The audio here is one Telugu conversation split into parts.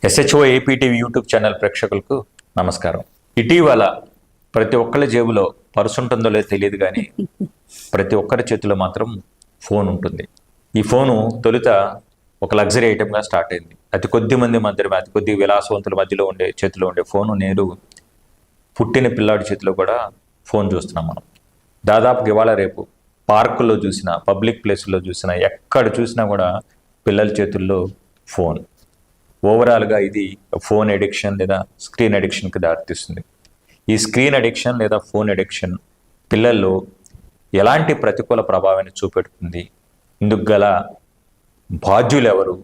ఎస్హెచ్ఓ ఏపీటీవీ యూట్యూబ్ ఛానల్ ప్రేక్షకులకు నమస్కారం. ఇటీవల ప్రతి ఒక్కరి జేబులో పర్సు ఉంటుందో లేదో తెలియదు, కానీ ప్రతి ఒక్కరి చేతిలో మాత్రం ఫోన్ ఉంటుంది. ఈ ఫోను తొలుత ఒక లగ్జరీ ఐటెంగా స్టార్ట్ అయింది. అతి కొద్ది మంది మధ్య అతి కొద్ది విలాసవంతుల మధ్యలో చేతిలో ఉండే ఫోను నేడు పుట్టిన పిల్లాడి చేతిలో కూడా ఫోన్ చూస్తున్నాం మనం. దాదాపు ఇవాళ రేపు పార్కుల్లో చూసినా, పబ్లిక్ ప్లేసుల్లో చూసినా, ఎక్కడ చూసినా కూడా పిల్లల చేతుల్లో ఫోన్. ఓవరాల్గా ఇది ఫోన్ ఎడిక్షన్ లేదా స్క్రీన్ ఎడిక్షన్కి దారితీస్తుంది. ఈ స్క్రీన్ ఎడిక్షన్ లేదా ఫోన్ ఎడిక్షన్ పిల్లల్లో ఎలాంటి ప్రతికూల ప్రభావాన్ని చూపెడుతుంది, ఇందుకు గల బాధ్యులు ఎవరు,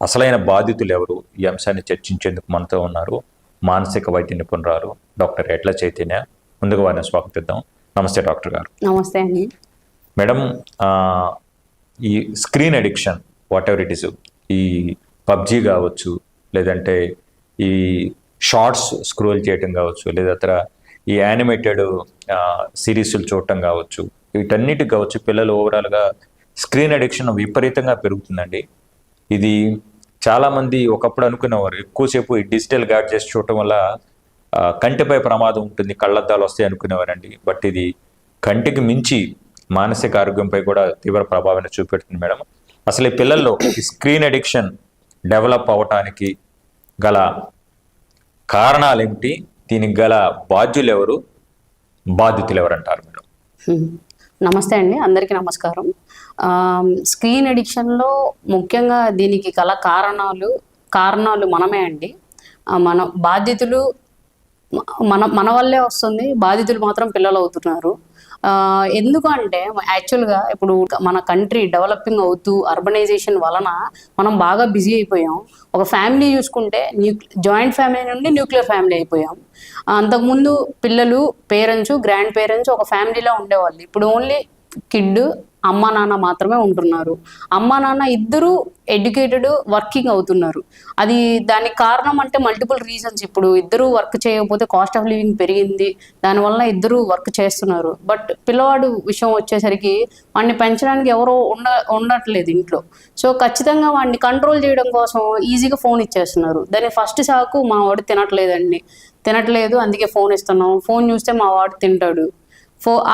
అసలైన బాధితులు ఎవరు, ఈ అంశాన్ని చర్చించేందుకు మనతో ఉన్నారు మానసిక వైద్య నిపుణురాలు డాక్టర్ ఎడ్ల చైతన్య. ముందుగా వారిని స్వాగతిద్దాం. నమస్తే డాక్టర్ గారు. నమస్తే అండి. మేడం, ఈ screen addiction what ever it is, ఈ పబ్జీ కావచ్చు, లేదంటే ఈ షార్ట్స్ స్క్రోల్ చేయటం కావచ్చు, లేదా ఈ యానిమేటెడ్ సిరీస్లు చూడటం కావచ్చు, వీటన్నిటికి కావచ్చు పిల్లలు ఓవరాల్గా స్క్రీన్ అడిక్షన్ విపరీతంగా పెరుగుతుందండి. ఇది చాలామంది ఒకప్పుడు అనుకునేవారు ఎక్కువసేపు ఈ డిజిటల్ గ్యాడ్జెట్స్ చూడటం వల్ల కంటిపై ప్రమాదం ఉంటుంది, కళ్ళద్దాలు వస్తాయి అనుకునేవారండి. బట్ ఇది కంటికి మించి మానసిక ఆరోగ్యంపై కూడా తీవ్ర ప్రభావాన్ని చూపెడుతుంది. మేడం, అసలు ఈ పిల్లల్లో ఈ స్క్రీన్ అడిక్షన్ డెవలప్ అవ్వటానికి గల కారణాలు ఏమిటి, దీనికి గల బాధ్యులు ఎవరు, బాధితులు ఎవరు అంటారు మేడం? నమస్తే అండి, అందరికీ నమస్కారం. స్క్రీన్ ఎడిక్షన్లో ముఖ్యంగా దీనికి గల కారణాలు మనమే అండి. మన బాధితులు మన వల్లే వస్తుంది, బాధితులు మాత్రం పిల్లలు అవుతున్నారు. ఎందుకంటే యాక్చువల్గా ఇప్పుడు మన కంట్రీ డెవలపింగ్ అవుతూ అర్బనైజేషన్ వలన మనం బాగా బిజీ అయిపోయాం. ఒక ఫ్యామిలీ చూసుకుంటే జాయింట్ ఫ్యామిలీ నుండి న్యూక్లియర్ ఫ్యామిలీ అయిపోయాం. అంతకుముందు పిల్లలు, పేరెంట్స్, గ్రాండ్ పేరెంట్స్ ఒక ఫ్యామిలీలో ఉండేవాళ్ళు. ఇప్పుడు ఓన్లీ కిడ్, అమ్మ నాన్న మాత్రమే ఉంటున్నారు. అమ్మ నాన్న ఇద్దరు ఎడ్యుకేటెడ్, వర్కింగ్ అవుతున్నారు. దానికి కారణం అంటే మల్టిపుల్ రీజన్స్. ఇప్పుడు ఇద్దరు వర్క్ చేయకపోతే కాస్ట్ ఆఫ్ లివింగ్ పెరిగింది, దానివల్ల ఇద్దరు వర్క్ చేస్తున్నారు. బట్ పిల్లవాడు విషయం వచ్చేసరికి వాడిని పెంచడానికి ఎవరో ఉండట్లేదు ఇంట్లో. సో ఖచ్చితంగా వాడిని కంట్రోల్ చేయడం కోసం ఈజీగా ఫోన్ ఇచ్చేస్తున్నారు. దాని ఫస్ట్ సాకు మా వాడు తినట్లేదు అందుకే ఫోన్ ఇస్తున్నాం, ఫోన్ చూస్తే మా వాడు తింటాడు.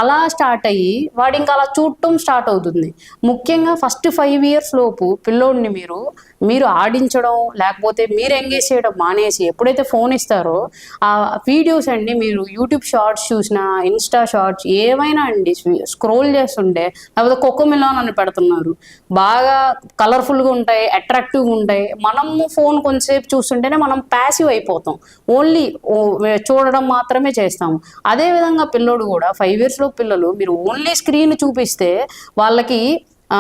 అలా స్టార్ట్ అయ్యి వాడు ఇంకా అలా చూడటం స్టార్ట్ అవుతుంది. ముఖ్యంగా ఫస్ట్ 5 years లోపు పిల్లోడిని మీరు ఆడించడం, లేకపోతే మీరు ఎంగేజ్ చేయడం మానేసి ఎప్పుడైతే ఫోన్ ఇస్తారో ఆ వీడియోస్ అండి, మీరు యూట్యూబ్ షార్ట్స్ చూసినా, ఇన్స్టా షార్ట్స్ ఏమైనా అండి స్క్రోల్ చేస్తుంటే, లేకపోతే కోకోమిలాన్ అని పెడుతున్నారు, బాగా కలర్ఫుల్గా ఉంటాయి, అట్రాక్టివ్గా ఉంటాయి. మనము ఫోన్ కొంతసేపు చూస్తుంటేనే మనం ప్యాసివ్ అయిపోతాం, ఓన్లీ చూడడం మాత్రమే చేస్తాము. అదేవిధంగా పిల్లోడు కూడా 5 years లో పిల్లలు మీరు ఓన్లీ స్క్రీన్ చూపిస్తే వాళ్ళకి ఆ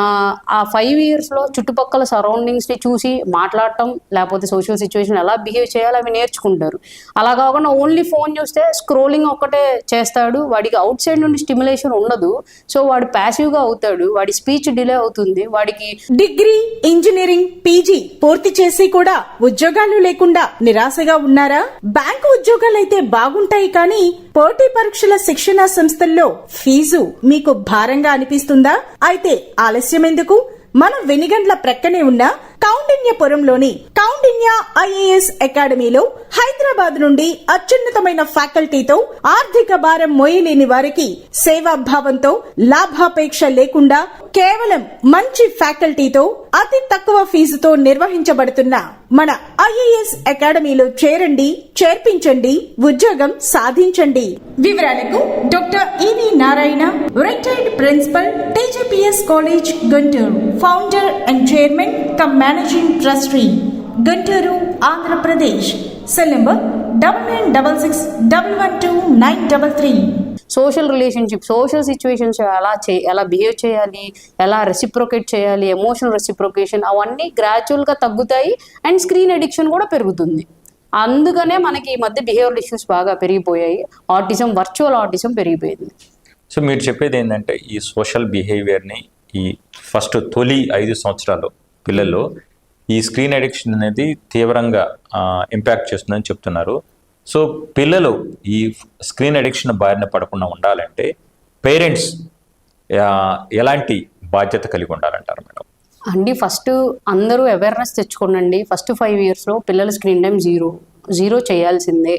5 years లో చుట్టుపక్కల సరౌండింగ్స్ని చూసి మాట్లాడటం, లేకపోతే సోషల్ సిచ్యువేషన్ ఎలా బిహేవ్ చేయాలో అవి నేర్చుకుంటారు. అలా కాకుండా ఓన్లీ ఫోన్ చూస్తే స్క్రోలింగ్ ఒక్కటే చేస్తాడు, వాడికి అవుట్ సైడ్ నుండి స్టిమ్యులేషన్ ఉండదు. సో వాడు ప్యాసివ్గా అవుతాడు, వాడి స్పీచ్ డిలే అవుతుంది. వాడికి డిగ్రీ, ఇంజనీరింగ్, పీజీ పూర్తి చేసి కూడా ఉద్యోగాలు లేకుండా నిరాశగా ఉన్నారా? బ్యాంకు ఉద్యోగాలైతే బాగుంటాయి, కానీ పోటీ పరీక్షల శిక్షణ సంస్థల్లో ఫీజు మీకు భారంగా అనిపిస్తుందా? అయితే ఆలస్యం ఎందుకు? మన వెనిగండ్ల ప్రక్కనే ఉన్న కౌండిన్యపురంలోని కౌండిన్య ఐఏఎస్ అకాడమీలో హైదరాబాద్ నుండి అత్యున్నతమైన ఫ్యాకల్టీతో, ఆర్థిక భారం మోయలేని వారికి సేవాభావంతో, లాభాపేక్ష లేకుండా కేవలం మంచి ఫ్యాకల్టీతో అతి తక్కువ ఫీజుతో నిర్వహించబడుతున్న మన ఐఏఎస్ అకాడమీలో చేరండి, చేర్పించండి, ఉద్యోగం సాధించండి. వివరాలకు doctor EV Narayana, retired principal, TGPS college, Guntur, founder and chairman cum managing trustee, Guntur, Andhra Pradesh. Cell number 9966112933. Social relationship, social situations ఎలా బిహేవ్ చేయాలి, ఎలా రెసిప్రొకేట్ చేయాలి, ఎమోషనల్ రెసిప్రొకేషన్, అవన్నీ గ్రాడ్యువల్గా తగ్గుతాయి. అండ్ స్క్రీన్ అడిక్షన్ కూడా పెరుగుతుంది. అందుకనే మనకి ఈ మధ్య బిహేవియరల్ ఇష్యూస్ బాగా పెరిగిపోయాయి. ఆటిజం, వర్చువల్ ఆటిజం పెరిగిపోయింది. సో మీరు చెప్పేది ఏంటంటే ఈ సోషల్ బిహేవియర్ని ఈ ఫస్ట్ తొలి 5 సంవత్సరాలు పిల్లల్లో ఈ స్క్రీన్ అడిక్షన్ అనేది తీవ్రంగా ఇంపాక్ట్ చేస్తుందని చెప్తున్నారు. సో పిల్లలు ఈ స్క్రీన్ అడిక్షన్ బారిన పడకుండా ఉండాలంటే పేరెంట్స్ ఎలాంటి బాధ్యత కలిగి ఉండాలంటారు మేడం? అండి ఫస్ట్ అందరూ అవేర్నెస్ తెచ్చుకోండి. ఫస్ట్ 5 yearsలో పిల్లల స్క్రీన్ టైం జీరో చేయాల్సిందే.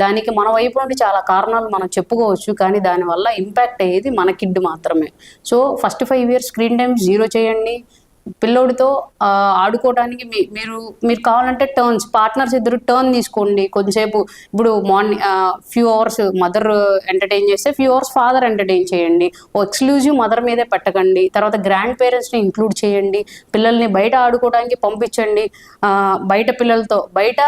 దానికి మన వైపు నుండి చాలా కారణాలు మనం చెప్పుకోవచ్చు, కానీ దానివల్ల ఇంపాక్ట్ అయ్యేది మన కిడ్ మాత్రమే. So first 5 years screen time zero చేయండి. పిల్లోడితో ఆడుకోవడానికి మీరు కావాలంటే పార్ట్నర్స్ ఇద్దరు టర్న్ తీసుకోండి. కొంచెంసేపు ఇప్పుడు morning few hours mother entertain చేస్తే ఫ్యూ అవర్స్ ఫాదర్ ఎంటర్టైన్ చేయండి. ఎక్స్క్లూజివ్ మదర్ మీదే పెట్టకండి. తర్వాత గ్రాండ్ పేరెంట్స్ని ఇంక్లూడ్ చేయండి. పిల్లల్ని బయట ఆడుకోవడానికి పంపించండి. బయట పిల్లలతో బయట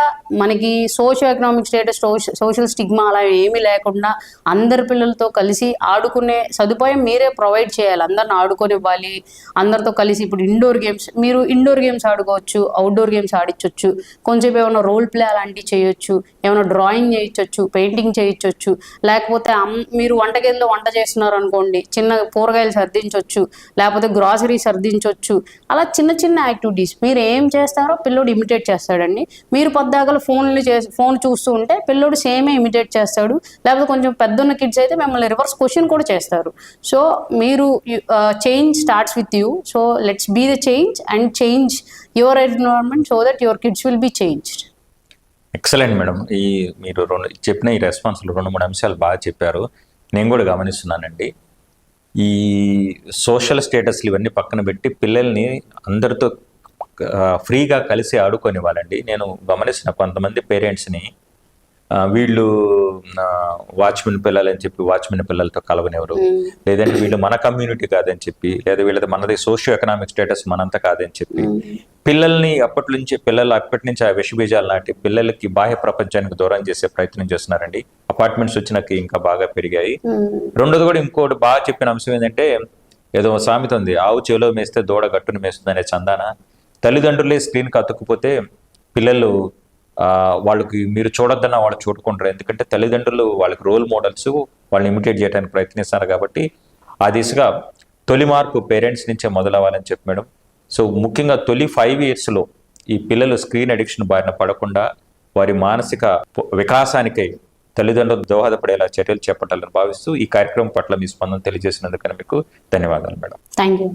మనకి socio economic status, social stigma అలా ఏమీ లేకుండా అందరి పిల్లలతో కలిసి ఆడుకునే సదుపాయం మీరే ప్రొవైడ్ చేయాలి. అందరిని ఆడుకోనివ్వాలి. అందరితో కలిసి ఇప్పుడు మీరు ఇండోర్ గేమ్స్ ఆడుకోవచ్చు, అవుట్డోర్ గేమ్స్ ఆడించవచ్చు. కొంచెం ఏమైనా రోల్ ప్లే అలాంటివి చేయొచ్చు, ఏమైనా డ్రాయింగ్ చేయించవచ్చు, పెయింటింగ్ చేయించవచ్చు. లేకపోతే మీరు వంటగదిలో వంట చేస్తున్నారు అనుకోండి, చిన్న కూరగాయలు సర్దించవచ్చు, లేకపోతే గ్రాసరీ సర్దించవచ్చు. అలా చిన్న చిన్న యాక్టివిటీస్ మీరు ఏం చేస్తారో పిల్లోడు ఇమిటేట్ చేస్తాడండి. మీరు పద్దాకలు ఫోన్ చూస్తూ ఉంటే పిల్లోడు సేమే ఇమిటేట్ చేస్తాడు. లేకపోతే కొంచెం పెద్దన్న కిడ్స్ అయితే మిమ్మల్ని రివర్స్ క్వశ్చన్ కూడా చేస్తారు. సో మీరు change starts with you. So let's be the change and change your environment so that your kids will be changed. Excellent madam. మీరు చెప్పిన ఈ రెస్పాన్స్లో 2-3 అంశాలు బాగా చెప్పారు. నేను కూడా గమనిస్తున్నానండి. ఈ సోషల్ స్టేటస్లు ఇవన్నీ పక్కన పెట్టి పిల్లల్ని అందరితో ఫ్రీగా కలిసి ఆడుకోనివ్వాలండి. నేను గమనిస్తున్న కొంతమంది పేరెంట్స్ని వీళ్ళు వాచ్మెన్ పిల్లలు అని చెప్పి వాచ్మెన్ పిల్లలతో కలవనివ్వరు, లేదంటే వీళ్ళు మన కమ్యూనిటీ కాదని చెప్పి, లేదా వీళ్ళది మనది సోషియో ఎకనామిక్ స్టేటస్ మనంతా కాదని చెప్పి పిల్లల్ని అప్పటి నుంచి ఆ విషబీజాలు నాటి పిల్లలకి బాహ్య ప్రపంచానికి దూరం చేసే ప్రయత్నం చేస్తున్నారండి. అపార్ట్మెంట్స్ వచ్చినాక ఇంకా బాగా పెరిగాయి. రెండోది కూడా ఇంకోటి బాగా చెప్పిన అంశం ఏంటంటే, ఏదో సామెత ఉంది, ఆవు చేలో మేస్తే దూడ గట్టును మేస్తుంది అనే చందాన. తల్లిదండ్రులే స్క్రీన్కి అతుక్కుపోతే పిల్లలు వాళ్ళకి మీరు చూడొద్దన్న వాళ్ళు చూడుకుంటారు. ఎందుకంటే తల్లిదండ్రులు వాళ్ళకి రోల్ మోడల్స్, వాళ్ళని ఇమిటేట్ చేయడానికి ప్రయత్నిస్తారు. కాబట్టి ఆ దిశగా తొలి మార్పు పేరెంట్స్ నుంచే మొదలవ్వాలని చెప్పి మేడం. సో ముఖ్యంగా తొలి 5 yearsలో ఈ పిల్లలు స్క్రీన్ అడిక్షన్ బారిన పడకుండా వారి మానసిక వికాసానికై తల్లిదండ్రులు దోహదపడేలా చర్యలు చేపట్టాలని భావిస్తూ ఈ కార్యక్రమం పట్ల మీ స్పందన తెలియజేసినందుకని మీకు ధన్యవాదాలు మేడం. Thank you.